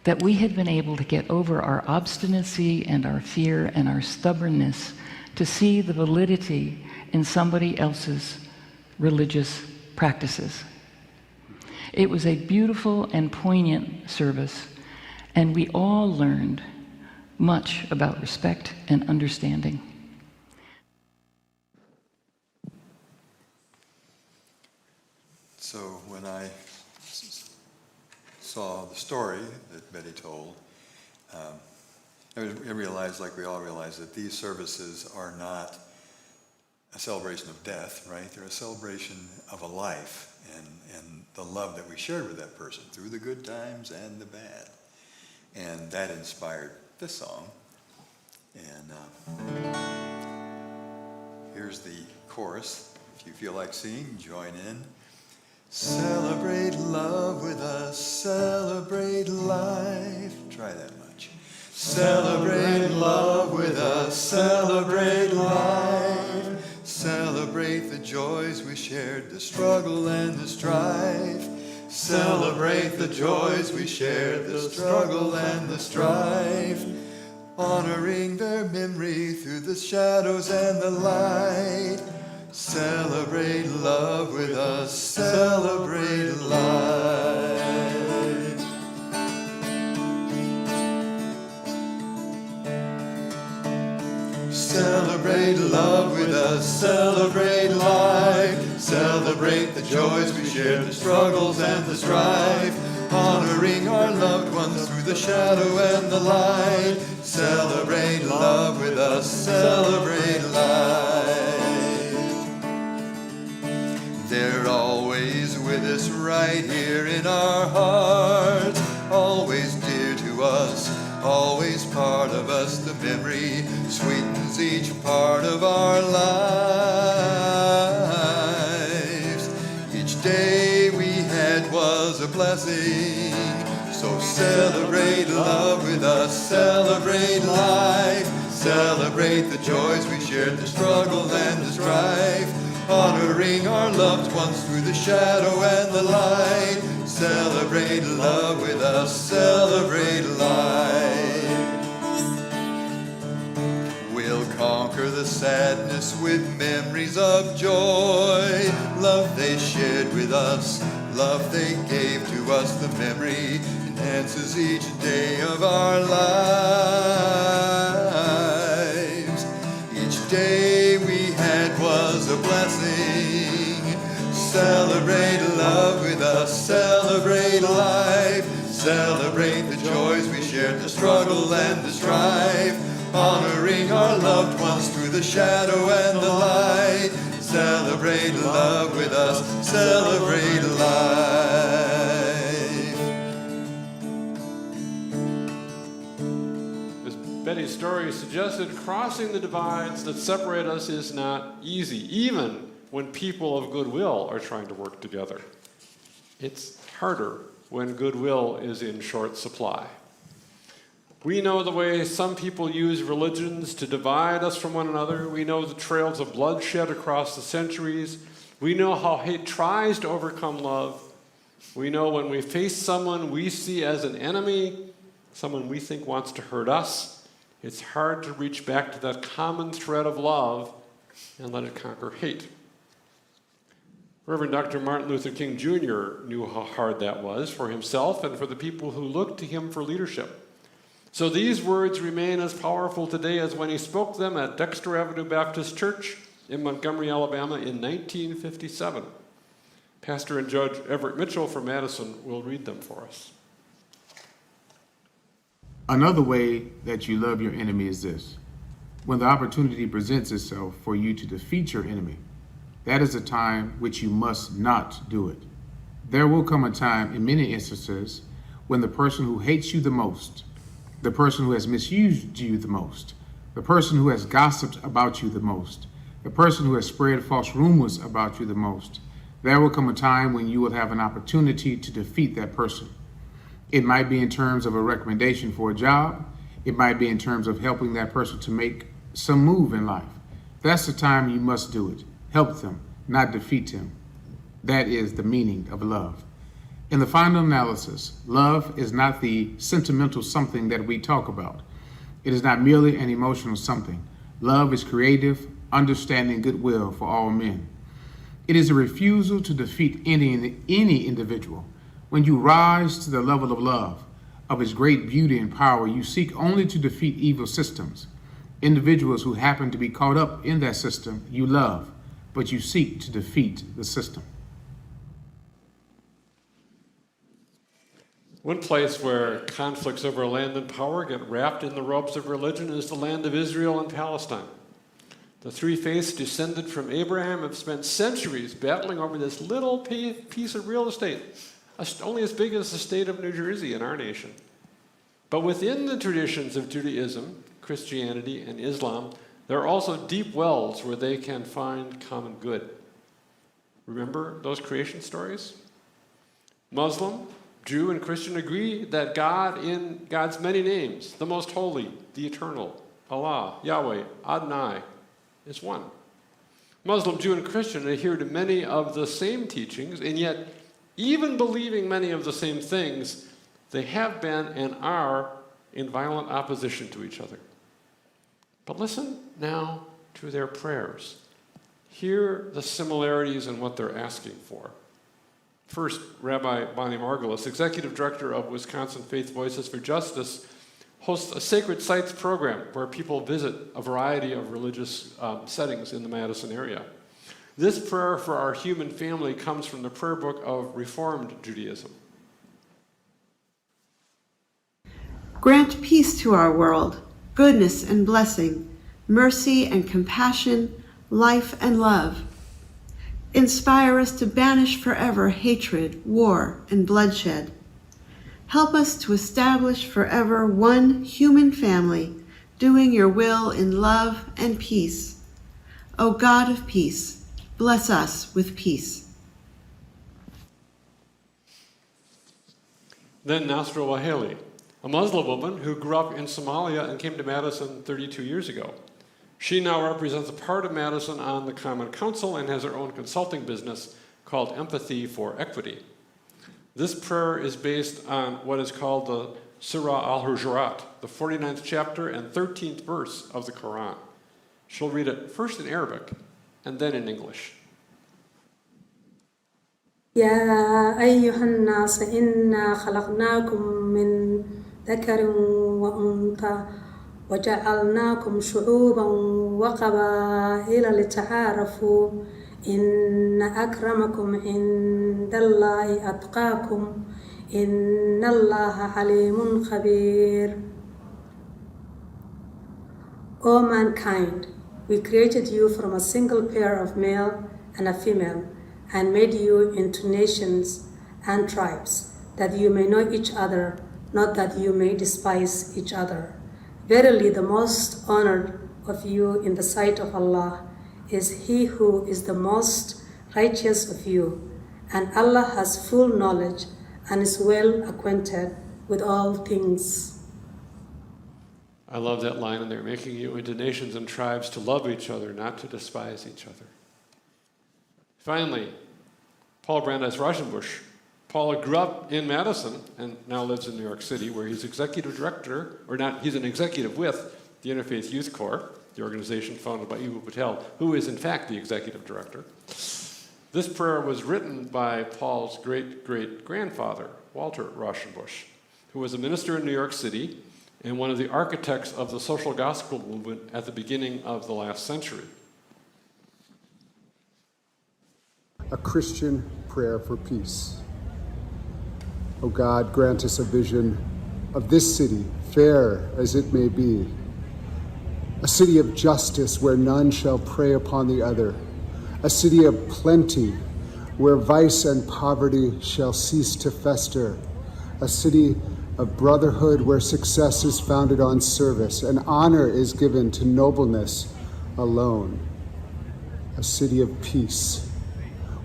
that we had been able to get over our obstinacy and our fear and our stubbornness to see the validity in somebody else's religious practices. It was a beautiful and poignant service, and we all learned much about respect and understanding. So when I saw the story that Betty told, I realized, like we all realize, that these services are not a celebration of death, right? They're a celebration of a life and the love that we shared with that person through the good times and the bad. And that inspired this song. And here's the chorus. If you feel like singing, join in. Celebrate love with us, celebrate life. Try that much. Celebrate love with us, celebrate life. Celebrate the joys we shared, the struggle and the strife. Celebrate the joys we shared, the struggle and the strife. Honoring their memory through the shadows and the light. Celebrate love with us, celebrate life. Celebrate love with us, celebrate life. Celebrate the joys we share, the struggles and the strife. Honoring our loved ones through the shadow and the light. Celebrate love with us, celebrate life. They're always with us right here in our hearts, always dear to us, always part of us. The memory sweetens each part of our lives. Each day we had was a blessing, so celebrate love with us, celebrate life. Celebrate the joys we shared, the struggle and the strife. Honoring our loved ones through the shadow and the light. Celebrate love with us, celebrate life. We'll conquer the sadness with memories of joy. Love they shared with us, love they gave to us. The memory enhances each day of our lives. Each day we had was a blessing. Celebrate love with us, celebrate life, celebrate the joys we shared, the struggle and the strife, honoring our loved ones through the shadow and the light. Celebrate love with us, celebrate life. As Betty's story suggested, crossing the divides that separate us is not easy, even when people of goodwill are trying to work together. It's harder when goodwill is in short supply. We know the way some people use religions to divide us from one another. We know the trails of bloodshed across the centuries. We know how hate tries to overcome love. We know when we face someone we see as an enemy, someone we think wants to hurt us, it's hard to reach back to that common thread of love and let it conquer hate. Reverend Dr. Martin Luther King Jr. knew how hard that was for himself and for the people who looked to him for leadership. So these words remain as powerful today as when he spoke them at Dexter Avenue Baptist Church in Montgomery, Alabama in 1957. Pastor and Judge Everett Mitchell from Madison will read them for us. Another way that you love your enemy is this: when the opportunity presents itself for you to defeat your enemy, that is a time which you must not do it. There will come a time in many instances when the person who hates you the most, the person who has misused you the most, the person who has gossiped about you the most, the person who has spread false rumors about you the most, there will come a time when you will have an opportunity to defeat that person. It might be in terms of a recommendation for a job. It might be in terms of helping that person to make some move in life. That's the time you must do it. Help them, not defeat them. That is the meaning of love. In the final analysis, love is not the sentimental something that we talk about. It is not merely an emotional something. Love is creative, understanding goodwill for all men. It is a refusal to defeat any individual. When you rise to the level of love, of its great beauty and power, you seek only to defeat evil systems. Individuals who happen to be caught up in that system, you love, but you seek to defeat the system. One place where conflicts over land and power get wrapped in the robes of religion is the land of Israel and Palestine. The three faiths descended from Abraham have spent centuries battling over this little piece of real estate, only as big as the state of New Jersey in our nation. But within the traditions of Judaism, Christianity, and Islam, there are also deep wells where they can find common good. Remember those creation stories? Muslim, Jew, and Christian agree that God, in God's many names, the most holy, the eternal, Allah, Yahweh, Adonai, is one. Muslim, Jew, and Christian adhere to many of the same teachings, and yet, even believing many of the same things, they have been and are in violent opposition to each other. But listen now to their prayers. Hear the similarities in what they're asking for. First, Rabbi Bonnie Margulis, Executive Director of Wisconsin Faith Voices for Justice, hosts a Sacred Sites program where people visit a variety of religious settings in the Madison area. This prayer for our human family comes from the prayer book of Reformed Judaism. Grant peace to our world, goodness and blessing, mercy and compassion, life and love. Inspire us to banish forever hatred, war, and bloodshed. Help us to establish forever one human family, doing your will in love and peace. O God of peace, bless us with peace. Then Nasra Waheli, a Muslim woman who grew up in Somalia and came to Madison 32 years ago. She now represents a part of Madison on the Common Council and has her own consulting business called Empathy for Equity. This prayer is based on what is called the Surah Al-Hujurat, the 49th chapter and 13th verse of the Quran. She'll read it first in Arabic and then in English. يا أيها الناس إنا خلقناكم من ذكر وأنثى وجعلناكم شعوبا وقبائل لتعارفوا إن أكرمكم عند الله أتقاكم إن الله عليم خبير. O mankind, we created you from a single pair of male and a female, and made you into nations and tribes, that you may know each other, not that you may despise each other. Verily, the most honored of you in the sight of Allah is he who is the most righteous of you, and Allah has full knowledge and is well acquainted with all things. I love that line in there, making you into nations and tribes to love each other, not to despise each other. Finally, Paul Brandeis Rauschenbusch. Paul grew up in Madison and now lives in New York City, where he's executive director, or not, he's an executive with the Interfaith Youth Corps, the organization founded by Eboo Patel, who is in fact the executive director. This prayer was written by Paul's great-great-grandfather, Walter Rauschenbusch, who was a minister in New York City and one of the architects of the social gospel movement at the beginning of the last century. A Christian prayer for peace. O God, grant us a vision of this city, fair as it may be, a city of justice where none shall prey upon the other, a city of plenty where vice and poverty shall cease to fester, a city of brotherhood where success is founded on service and honor is given to nobleness alone, a city of peace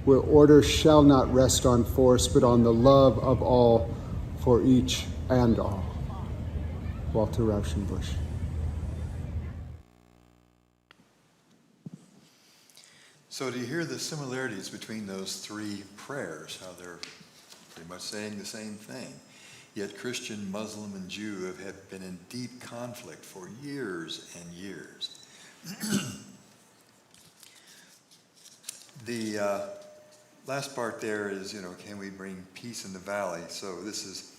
where order shall not rest on force but on the love of all for each and all. Walter Rauschenbusch. So do you hear the similarities between those three prayers, how they're pretty much saying the same thing? Yet Christian, Muslim, and Jew have been in deep conflict for years and years. The last part there is, can we bring peace in the valley? So this is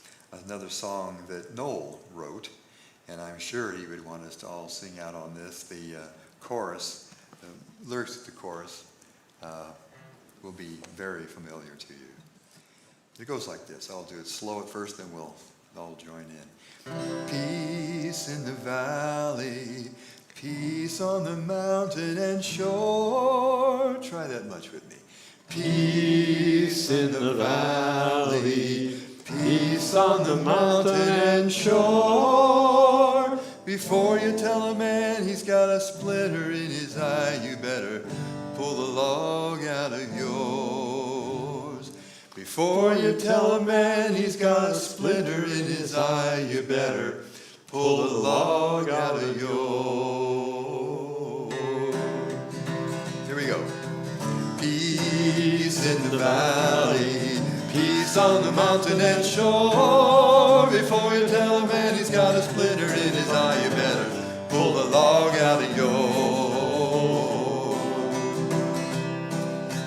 another song that Noel wrote, and I'm sure he would want us to all sing out on this. The chorus, the lyrics of the chorus will be very familiar to you. It goes like this. I'll do it slow at first, then we'll all join in. Peace in the valley, peace on the mountain and shore. Try that much with me. Peace in the valley, peace on the mountain and shore. Before you tell a man he's got a splinter in his eye, you better pull the log out of yours. Before you tell a man he's got a splinter in his eye, you better pull the log out of yours. Here we go. Peace in the valley, peace on the mountain and shore. Before you tell a man he's got a splinter in his eye, you better pull the log out of yours.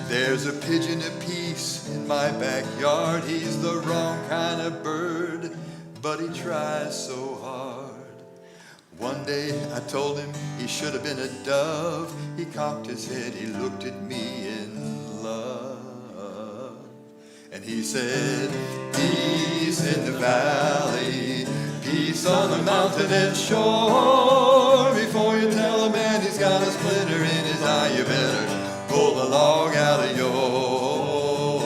There's a pigeon of peace in my backyard. He's the wrong kind of bird, but he tries so hard. One day I told him he should have been a dove. He cocked his head, he looked at me in love. And he said, peace in the valley, peace on the mountain and shore. Before you tell a man he's got a splinter in his eye, you better pull the log out of yours.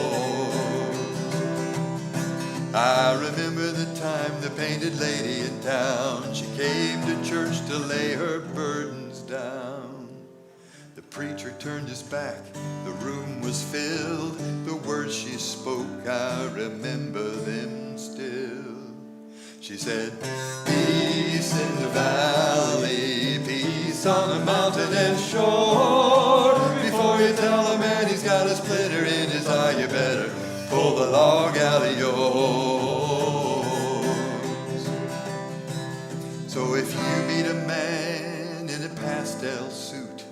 I remember the time the painted lady in town, she came to church to lay her burdens down. The preacher turned his back, the room was filled. The words she spoke, I remember them still. She said, peace in the valley, peace on the mountain and shore. Before you tell a man he's got a splinter in his eye, you better pull the log out of yours. So if you meet a man in a pastel suit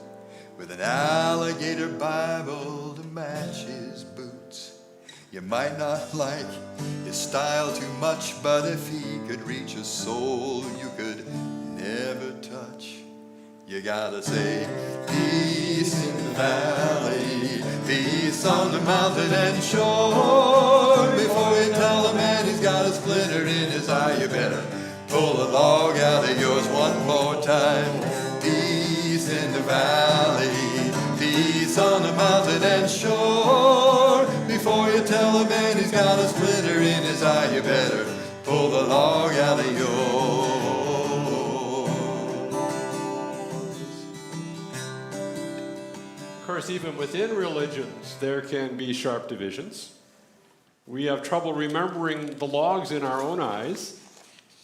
with an alligator Bible to match his boots, you might not like his style too much, but if he could reach a soul, you could never You gotta say, peace in the valley, peace on the mountain and shore. Before you tell a man he's got a splinter in his eye, you better pull the log out of yours one more time. Peace in the valley, peace on the mountain and shore. Before you tell a man he's got a splinter in his eye, you better pull the log out of yours. Of course, even within religions, there can be sharp divisions. We have trouble remembering the logs in our own eyes,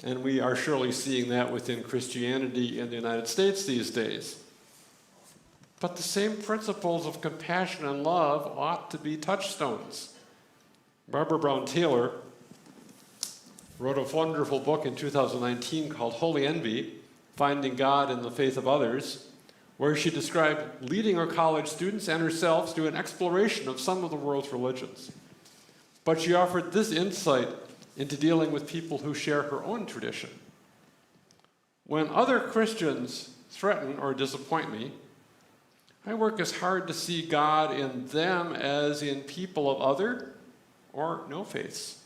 and we are surely seeing that within Christianity in the United States these days. But the same principles of compassion and love ought to be touchstones. Barbara Brown Taylor wrote a wonderful book in 2019 called Holy Envy, Finding God in the Faith of Others, where she described leading her college students and herself to an exploration of some of the world's religions. But she offered this insight into dealing with people who share her own tradition. When other Christians threaten or disappoint me, I work as hard to see God in them as in people of other or no faiths.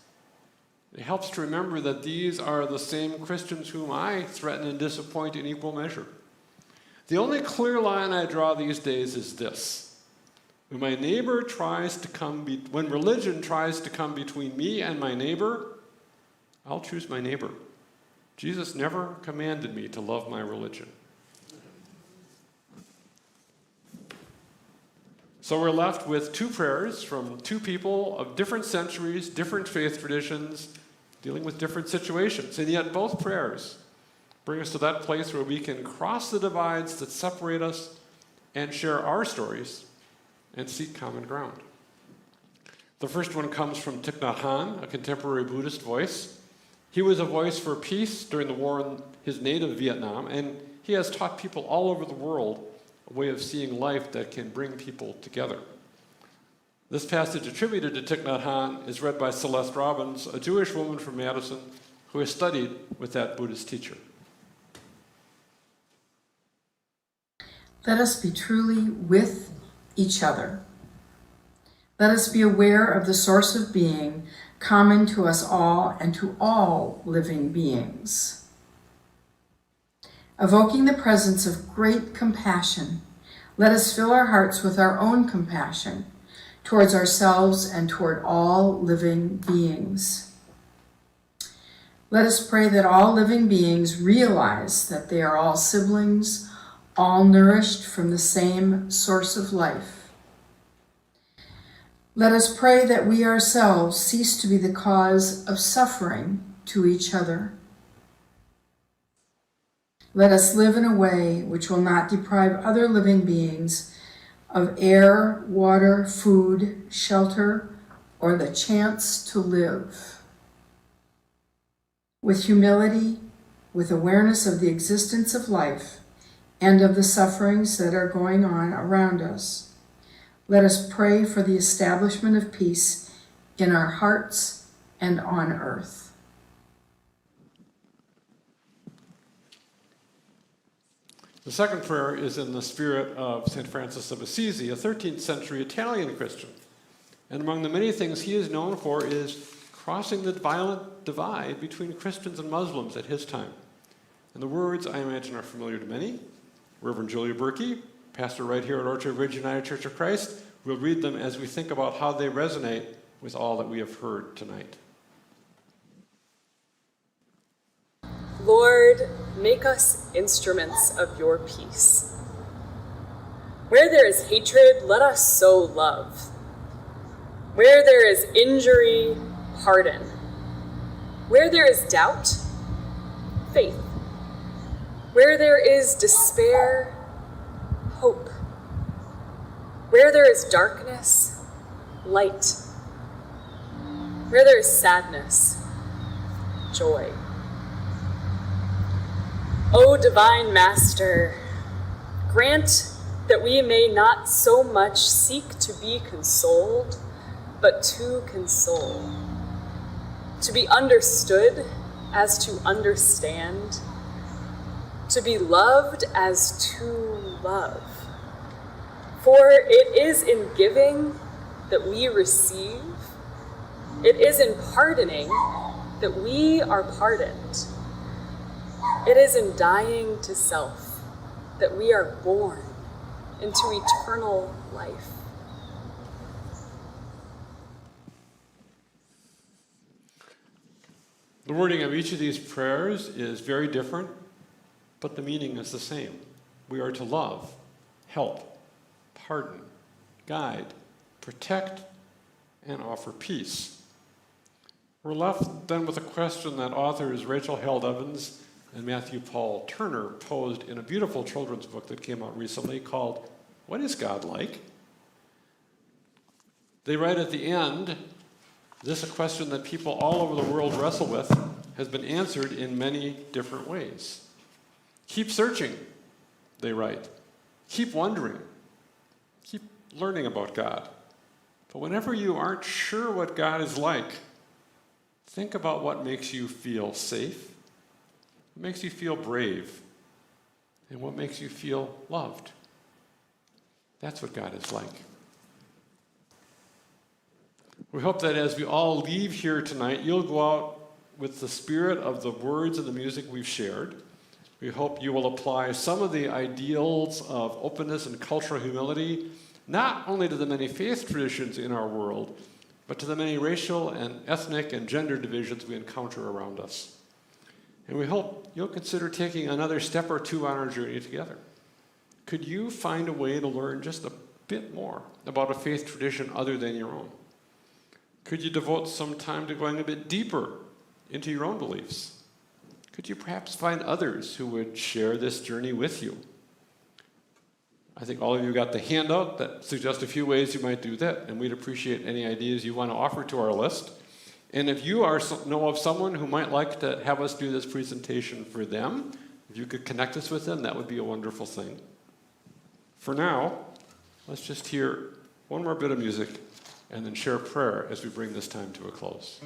It helps to remember that these are the same Christians whom I threaten and disappoint in equal measure. The only clear line I draw these days is this. When religion tries to come between me and my neighbor, I'll choose my neighbor. Jesus never commanded me to love my religion. So we're left with two prayers from two people of different centuries, different faith traditions, dealing with different situations. And yet both prayers bring us to that place where we can cross the divides that separate us and share our stories and seek common ground. The first one comes from Thich Nhat Hanh, a contemporary Buddhist voice. He was a voice for peace during the war in his native Vietnam, and he has taught people all over the world a way of seeing life that can bring people together. This passage attributed to Thich Nhat Hanh is read by Celeste Robbins, a Jewish woman from Madison who has studied with that Buddhist teacher. Let us be truly with each other. Let us be aware of the source of being common to us all and to all living beings. Evoking the presence of great compassion, let us fill our hearts with our own compassion towards ourselves and toward all living beings. Let us pray that all living beings realize that they are all siblings, all nourished from the same source of life. Let us pray that we ourselves cease to be the cause of suffering to each other. Let us live in a way which will not deprive other living beings of air, water, food, shelter, or the chance to live. With humility, with awareness of the existence of life and of the sufferings that are going on around us, let us pray for the establishment of peace in our hearts and on earth. The second prayer is in the spirit of St. Francis of Assisi, a 13th century Italian Christian. And among the many things he is known for is crossing the violent divide between Christians and Muslims at his time. And the words, I imagine, are familiar to many. Reverend Julia Berkey, pastor right here at Orchard Ridge United Church of Christ, will read them as we think about how they resonate with all that we have heard tonight. Lord, make us instruments of your peace. Where there is hatred, let us sow love. Where there is injury, pardon. Where there is doubt, faith. Where there is despair, hope. Where there is darkness, light. Where there is sadness, joy. O Divine Master, grant that we may not so much seek to be consoled, but to console, to be understood as to understand, to be loved as to love. For it is in giving that we receive, it is in pardoning that we are pardoned. It is in dying to self that we are born into eternal life. The wording of each of these prayers is very different, but the meaning is the same. We are to love, help, pardon, guide, protect, and offer peace. We're left then with a question that authors Rachel Held Evans and Matthew Paul Turner posed in a beautiful children's book that came out recently called, "What is God Like?" They write at the end, this is a question that people all over the world wrestle with, has been answered in many different ways. Keep searching, they write. Keep wondering. Keep learning about God. But whenever you aren't sure what God is like, think about what makes you feel safe, what makes you feel brave, and what makes you feel loved. That's what God is like. We hope that as we all leave here tonight, you'll go out with the spirit of the words and the music we've shared. We hope you will apply some of the ideals of openness and cultural humility, not only to the many faith traditions in our world, but to the many racial and ethnic and gender divisions we encounter around us. And we hope you'll consider taking another step or two on our journey together. Could you find a way to learn just a bit more about a faith tradition other than your own? Could you devote some time to going a bit deeper into your own beliefs? Could you perhaps find others who would share this journey with you? I think all of you got the handout that suggests a few ways you might do that, and we'd appreciate any ideas you want to offer to our list. And if you know of someone who might like to have us do this presentation for them, if you could connect us with them, that would be a wonderful thing. For now, let's just hear one more bit of music and then share a prayer as we bring this time to a close.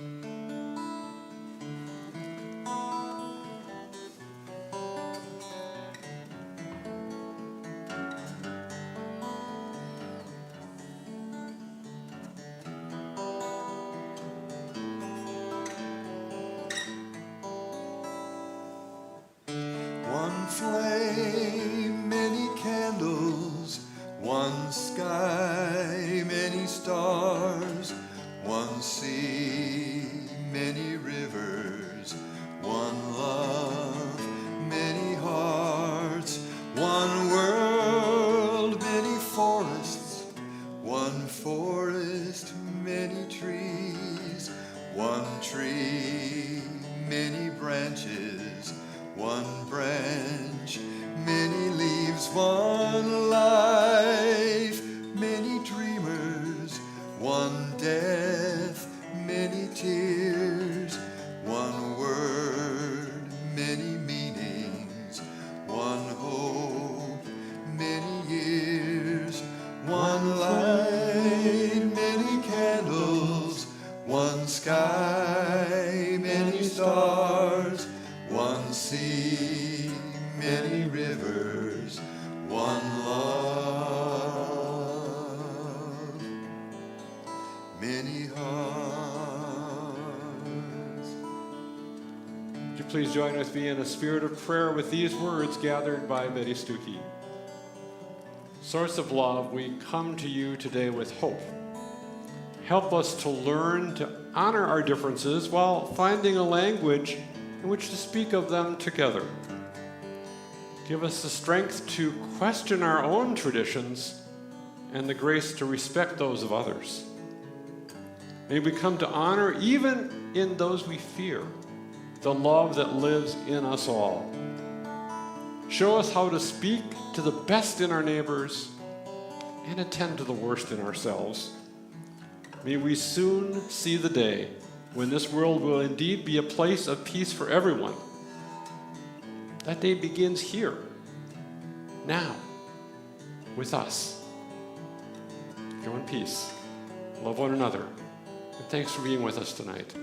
One flame, many candles, one sky, many stars, one sea, many rivers, one love, many hearts, one world, many forests, one forest, many trees, one tree, many branches, one branch, many leaves, one life, many dreamers, one death, many tears, one word, many meanings, one hope, many years, one light, many candles, one sky, many stars, one sea, many rivers, one love, many hearts. Would you please join with me in a spirit of prayer with these words gathered by Betty Stuckey. Source of love, we come to you today with hope. Help us to learn to honor our differences while finding a language in which to speak of them together. Give us the strength to question our own traditions and the grace to respect those of others. May we come to honor, even in those we fear, the love that lives in us all. Show us how to speak to the best in our neighbors and attend to the worst in ourselves. May we soon see the day when this world will indeed be a place of peace for everyone. That day begins here, now, with us. Go in peace, love one another, and thanks for being with us tonight.